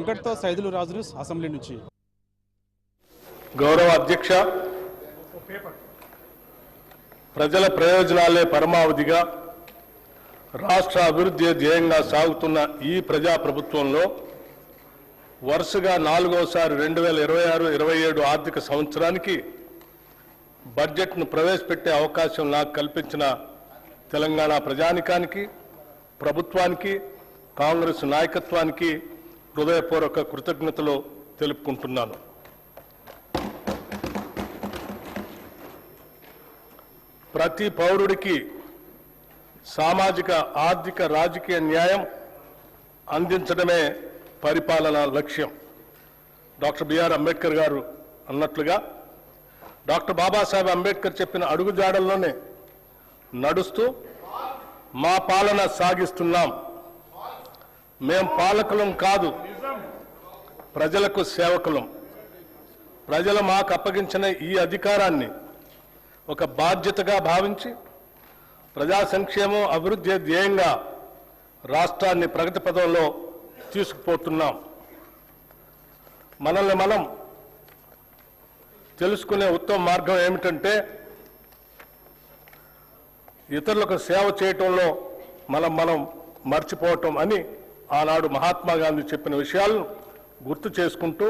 వెంకట్తో సైదులు రాజు assembly నుంచి. గౌరవ అధ్యక్ష, ప్రజల ప్రయోజనాలే పరమావధిగా రాష్ట్ర అభివృద్ధి ధ్యేయంగా సాగుతున్న ఈ ప్రజాప్రభుత్వంలో వరుసగా 4వసారి 2026-27 ఆర్థిక సంవత్సరానికి బడ్జెట్ను ప్రవేశపెట్టే అవకాశం నాకు కల్పించిన తెలంగాణ ప్రజానికానికి, ప్రభుత్వానికి, కాంగ్రెస్ నాయకత్వానికి హృదయపూర్వక కృతజ్ఞతలు తెలుపుకుంటున్నాను. ప్రతి పౌరుడికి సామాజిక, ఆర్థిక, రాజకీయ న్యాయం అందించడమే పరిపాలన లక్ష్యం. డాక్టర్ బిఆర్ అంబేద్కర్ గారు అన్నట్లుగా డాక్టర్ బాబాసాహెబ్ అంబేద్కర్ చెప్పిన అడుగుజాడల్లోనే నడుస్తూ మా పాలన సాగిస్తున్నాం. మేం పాలకులం కాదు, ప్రజలకు సేవకులం. ప్రజలు మాకు అప్పగించిన ఈ అధికారాన్ని ఒక బాధ్యతగా భావించి ప్రజా సంక్షేమం, అభివృద్ధి ధ్యేయంగా రాష్ట్రాన్ని ప్రగతి పథంలో తీసుకుపోతున్నాం. మనల్ని మనం తెలుసుకునే ఉత్తమ మార్గం ఏమిటంటే ఇతరులకు సేవ చేయటంలో మనం మర్చిపోవటం అని ఆనాడు మహాత్మా గాంధీ చెప్పిన విషయాలను గుర్తు చేసుకుంటూ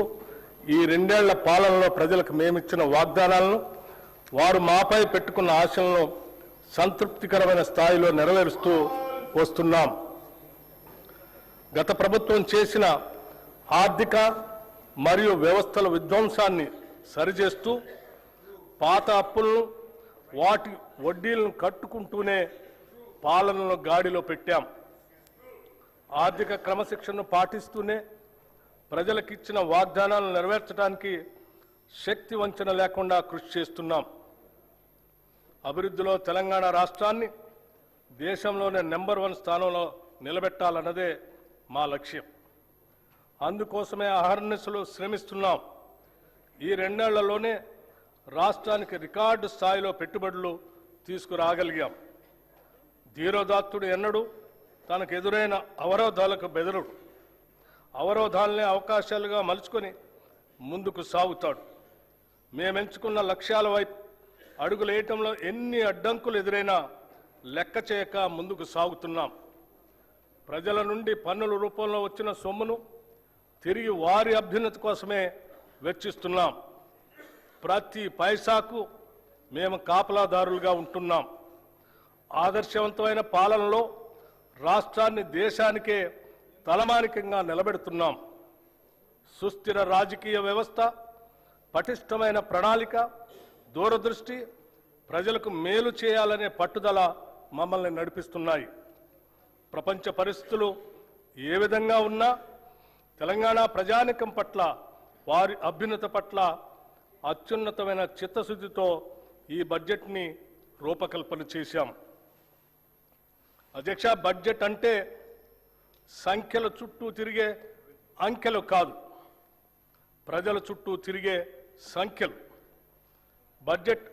ఈ 2 ఏళ్ల పాలనలో ప్రజలకు మేమిచ్చిన వాగ్దానాలను, వారు మాపై పెట్టుకున్న ఆశలను సంతృప్తికరమైన స్థాయిలో నెరవేరుస్తూ వస్తున్నాం. గత ప్రభుత్వం చేసిన ఆర్థిక మరియు వ్యవస్థల విధ్వంసాన్ని సరిచేస్తూ పాత అప్పులను, వాటి వడ్డీలను కట్టుకుంటూనే పాలనను గాడిలో పెట్టాం. ఆర్థిక క్రమశిక్షణను పాటిస్తూనే ప్రజలకిచ్చిన వాగ్దానాలను నెరవేర్చడానికి శక్తి వంచన లేకుండా కృషి చేస్తున్నాం. అభివృద్ధిలో తెలంగాణ రాష్ట్రాన్ని దేశంలోనే నెంబర్ 1 స్థానంలో నిలబెట్టాలన్నదే మా లక్ష్యం. అందుకోసమే అహర్నిశలు శ్రమిస్తున్నాం. ఈ 2 ఏళ్లలోనే రాష్ట్రానికి రికార్డు స్థాయిలో పెట్టుబడులు తీసుకురాగలిగాం. ధీరోదాత్తుడు ఎన్నడూ తనకు ఎదురైన అవరోధాలకు బెదరుడు. అవరోధాలనే అవకాశాలుగా మలుచుకొని ముందుకు సాగుతాడు. మేమెంచుకున్న లక్ష్యాల వైపు అడుగులేయటంలో ఎన్ని అడ్డంకులు ఎదురైనా లెక్క చేయక ముందుకు సాగుతున్నాం. ప్రజల నుండి పన్నుల రూపంలో వచ్చిన సొమ్మును తిరిగి వారి అభ్యున్నతి కోసమే వెచ్చిస్తున్నాం. ప్రతి పైసాకు మేము కాపలాదారులుగా ఉంటున్నాం. ఆదర్శవంతమైన పాలనలో రాష్ట్రాన్ని దేశానికే తలమానికంగా నిలబెడుతున్నాం. సుస్థిర రాజకీయ వ్యవస్థ, పటిష్టమైన ప్రణాళిక, దూరదృష్టి, ప్రజలకు మేలు చేయాలనే పట్టుదల మమ్మల్ని నడిపిస్తున్నాయి. ప్రపంచ పరిస్థితులు ఏ విధంగా ఉన్నా తెలంగాణ ప్రజానికం పట్ల, వారి అభ్యున్నత పట్ల అత్యున్నతమైన చిత్తశుద్ధితో ఈ బడ్జెట్ని రూపకల్పన చేశాం. అధ్యక్ష, బడ్జెట్ అంటే సంఖ్యల చుట్టూ తిరిగే అంకెలు కాదు, ప్రజల చుట్టూ తిరిగే సంఖ్యలు. బడ్జెట్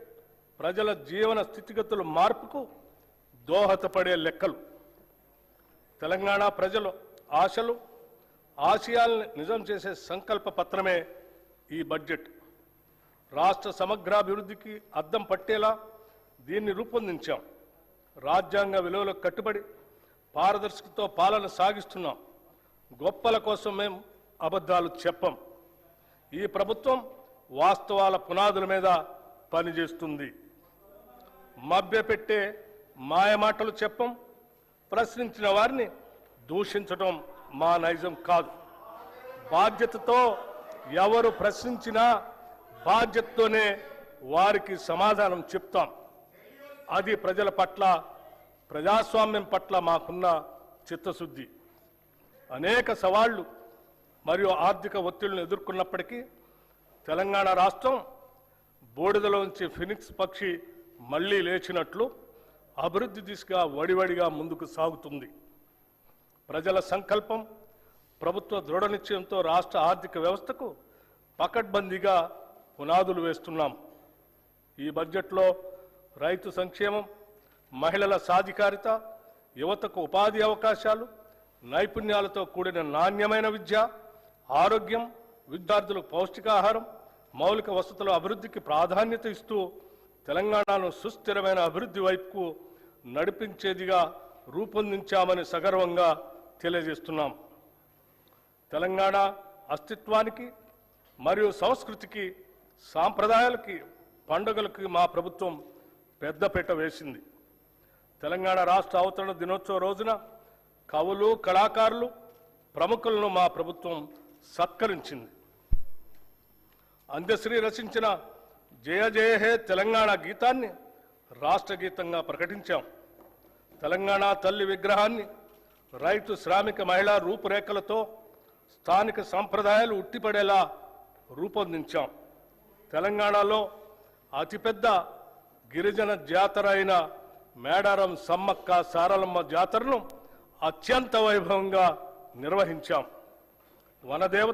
ప్రజల జీవన స్థితిగతుల మార్పుకు దోహదపడే లెక్కలు. తెలంగాణ ప్రజల ఆశలు, ఆశయాలను నిజం చేసే సంకల్ప పత్రమే ఈ బడ్జెట్. రాష్ట్ర సమగ్రాభివృద్ధికి అద్దం పట్టేలా దీన్ని రూపొందించాం. రాజ్యాంగ విలువలకు కట్టుబడి పారదర్శకతతో పాలన సాగిస్తున్నాం. గొప్పల కోసం మేము అబద్ధాలు చెప్పం. ఈ ప్రభుత్వం వాస్తవాల పునాదుల మీద పనిచేస్తుంది. మభ్యపెట్టే మాయమాటలు చెప్పం. ప్రశ్నించిన వారిని దూషించడం మా నైజం కాదు. బాధ్యతతో ఎవరు ప్రశ్నించినా బాధ్యతతోనే వారికి సమాధానం చెప్తాం. అది ప్రజల పట్ల, ప్రజాస్వామ్యం పట్ల మాకున్న చిత్తశుద్ధి. అనేక సవాళ్లు మరియు ఆర్థిక ఒత్తిళ్లను ఎదుర్కొన్నప్పటికీ తెలంగాణ రాష్ట్రం బూడిదలోంచి ఫినిక్స్ పక్షి మళ్లీ లేచినట్లు అభివృద్ధి దిశగా వడివడిగా ముందుకు సాగుతుంది. ప్రజల సంకల్పం, ప్రభుత్వ దృఢ నిశ్చయంతో రాష్ట్ర ఆర్థిక వ్యవస్థకు పకడ్బందీగా పునాదులు వేస్తున్నాం. ఈ బడ్జెట్లో రైతు సంక్షేమం, మహిళల సాధికారిత, యువతకు ఉపాధి అవకాశాలు, నైపుణ్యాలతో కూడిన నాణ్యమైన విద్య, ఆరోగ్యం, విద్యార్థులకు పౌష్టికాహారం, మౌలిక వసతుల అభివృద్ధికి ప్రాధాన్యత ఇస్తూ తెలంగాణను సుస్థిరమైన అభివృద్ధి వైపుకు నడిపించేదిగా రూపొందించామని సగర్వంగా తెలియజేస్తున్నాం. తెలంగాణ అస్తిత్వానికి మరియు సంస్కృతికి, సాంప్రదాయాలకి, పండుగలకి మా ప్రభుత్వం పెద్దపీట వేసింది. తెలంగాణ రాష్ట్ర అవతరణ దినోత్సవ రోజున కవులు, కళాకారులు, ప్రముఖులను మా ప్రభుత్వం సత్కరించింది. అందశ్రీ రచించిన జయ జయ హే తెలంగాణ గీతాన్ని రాష్ట్ర గీతంగా ప్రకటించాం. తెలంగాణ తల్లి విగ్రహాన్ని రైతు, శ్రామిక, మహిళా రూపురేఖలతో స్థానిక సంప్రదాయాలు ఉట్టిపడేలా రూపొందించాం. తెలంగాణలో అతిపెద్ద గిరిజన జాతర అయిన మేడారం సమ్మక్క సారలమ్మ జాతరను అత్యంత వైభవంగా నిర్వహించాం. వనదేవత